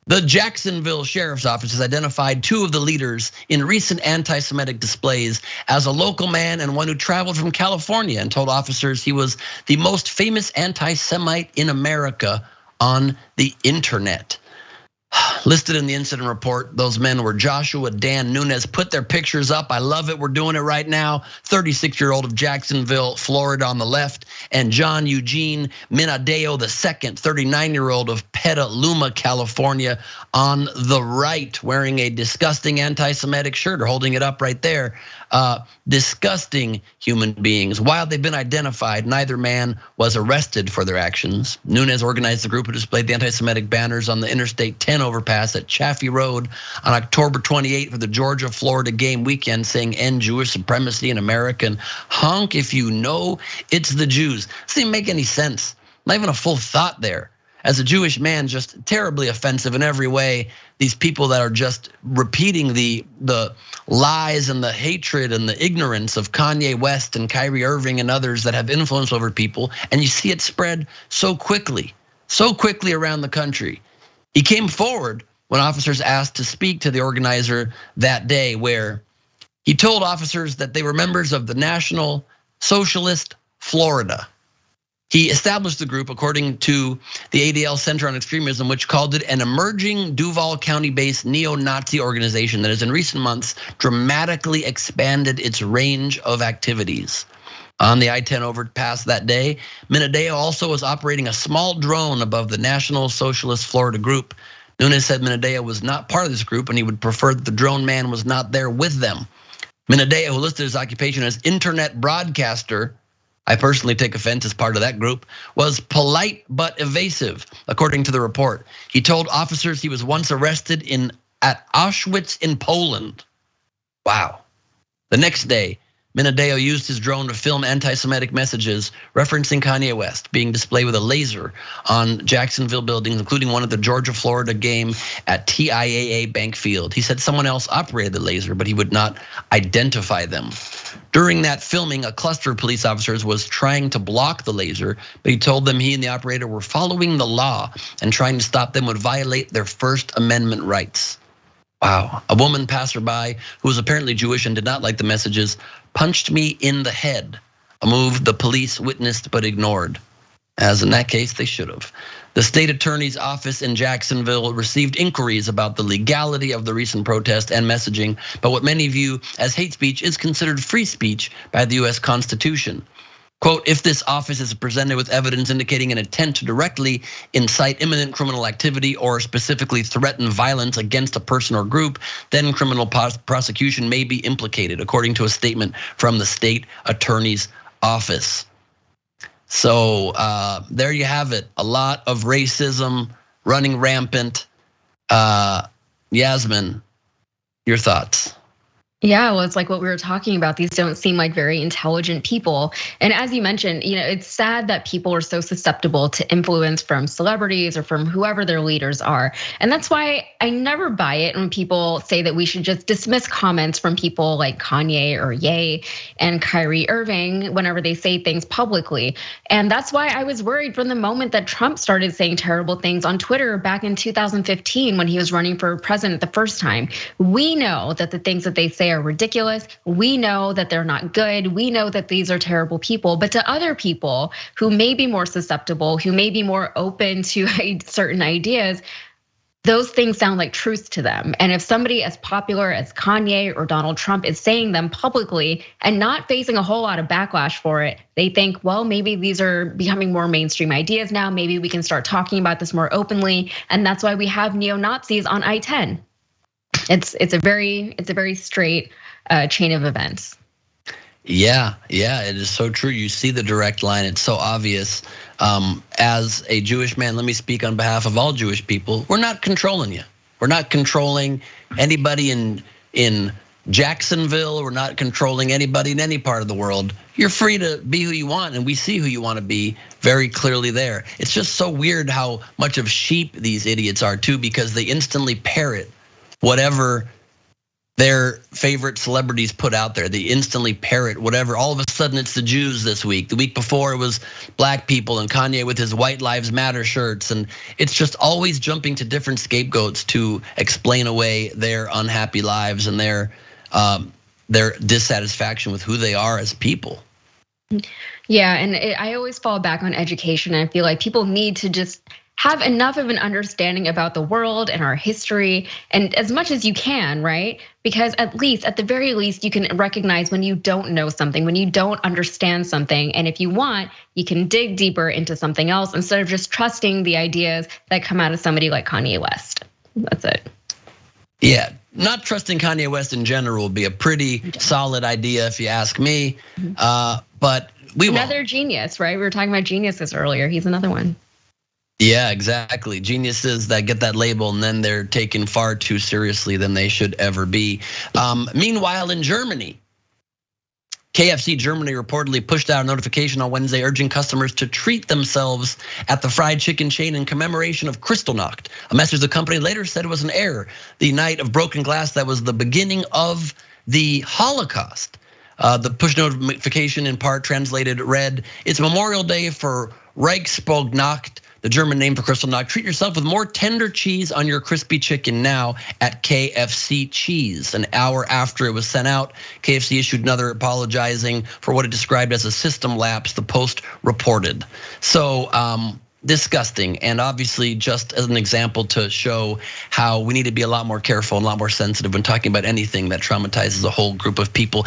The Jacksonville Sheriff's Office has identified two of the leaders in recent anti-Semitic displays as a local man and one who traveled from California and told officers he was the most famous anti-Semite in America on the internet. Listed in the incident report, those men were Joshua Dan Nunez. Put their pictures up. I love it. We're doing it right now. 36-year-old of Jacksonville, Florida on the left, and John Eugene Minadeo II, 39-year-old of Petaluma, California on the right, wearing a disgusting anti-Semitic shirt, or holding it up right there. Disgusting human beings. While they've been identified, neither man was arrested for their actions. Nunez organized the group who displayed the anti-Semitic banners on the Interstate 10 overpass at Chaffee Road on October 28 for the Georgia-Florida game weekend, saying end Jewish supremacy in America and honk if you know it's the Jews. This didn't make any sense. Not even a full thought there. As a Jewish man, just terribly offensive in every way. These people that are just repeating the lies and the hatred and the ignorance of Kanye West and Kyrie Irving and others that have influence over people. And you see it spread so quickly around the country. He came forward when officers asked to speak to the organizer that day, where he told officers that they were members of the National Socialist Florida. He established the group according to the ADL Center on Extremism, which called it an emerging Duval County-based neo-Nazi organization that has in recent months dramatically expanded its range of activities. On the I-10 overpass that day, Minadeo also was operating a small drone above the National Socialist Florida group. Nunez said Minadeo was not part of this group and he would prefer that the drone man was not there with them. Minadeo, who listed his occupation as internet broadcaster, I personally take offense as part of that group, was polite but evasive, according to the report. He told officers he was once arrested at Auschwitz in Poland. Wow. The next day, Minadeo used his drone to film anti-Semitic messages referencing Kanye West being displayed with a laser on Jacksonville buildings, including one at the Georgia-Florida game at TIAA Bank Field. He said someone else operated the laser, but he would not identify them. During that filming, a cluster of police officers was trying to block the laser, but he told them he and the operator were following the law and trying to stop them would violate their First Amendment rights. Wow, a woman passerby who was apparently Jewish and did not like the messages punched me in the head, a move the police witnessed but ignored, as in that case they should have. The state attorney's office in Jacksonville received inquiries about the legality of the recent protest and messaging, but what many view as hate speech is considered free speech by the US Constitution. Quote, if this office is presented with evidence indicating an intent to directly incite imminent criminal activity or specifically threaten violence against a person or group, then criminal prosecution may be implicated, according to a statement from the state attorney's office. So there you have it. A lot of racism running rampant. Yasmin, your thoughts? Yeah, well, it's like what we were talking about. These don't seem like very intelligent people. And as you mentioned, it's sad that people are so susceptible to influence from celebrities or from whoever their leaders are. And that's why I never buy it when people say that we should just dismiss comments from people like Kanye or Ye and Kyrie Irving whenever they say things publicly. And that's why I was worried from the moment that Trump started saying terrible things on Twitter back in 2015 when he was running for president the first time. We know that the things that they say are ridiculous. We know that they're not good. We know that these are terrible people. But to other people who may be more susceptible, who may be more open to certain ideas, those things sound like truth to them. And if somebody as popular as Kanye or Donald Trump is saying them publicly and not facing a whole lot of backlash for it, they think, well, maybe these are becoming more mainstream ideas now. Maybe we can start talking about this more openly. And that's why we have neo-Nazis on I-10. It's a very straight chain of events. Yeah, it is so true. You see the direct line. It's so obvious. As a Jewish man, let me speak on behalf of all Jewish people. We're not controlling you. We're not controlling anybody in Jacksonville. We're not controlling anybody in any part of the world. You're free to be who you want, and we see who you want to be very clearly there. It's just so weird how much of sheep these idiots are too, because they instantly parrot whatever their favorite celebrities put out there. They instantly parrot whatever. All of a sudden it's the Jews this week. The week before it was black people and Kanye with his White Lives Matter shirts. And it's just always jumping to different scapegoats to explain away their unhappy lives and their dissatisfaction with who they are as people. Yeah, and I always fall back on education. I feel like people need to just have enough of an understanding about the world and our history, and as much as you can, right? Because at the very least, you can recognize when you don't know something, when you don't understand something. And if you want, you can dig deeper into something else instead of just trusting the ideas that come out of somebody like Kanye West. That's it. Yeah, not trusting Kanye West in general would be a pretty solid idea if you ask me. But we won't. Another genius, right? We were talking about geniuses earlier. He's another one. Yeah, exactly. Geniuses that get that label and then they're taken far too seriously than they should ever be. Meanwhile, in Germany, KFC Germany reportedly pushed out a notification on Wednesday urging customers to treat themselves at the fried chicken chain in commemoration of Kristallnacht. A message the company later said was an error. The night of broken glass that was the beginning of the Holocaust. The push notification in part translated read, "It's Memorial Day for Reichsbognacht, the German name for Kristallnacht. Treat yourself with more tender cheese on your crispy chicken now at KFC Cheese." An hour after it was sent out, KFC issued another apologizing for what it described as a system lapse, the Post reported. So disgusting, and obviously just as an example to show how we need to be a lot more careful and a lot more sensitive when talking about anything that traumatizes a whole group of people.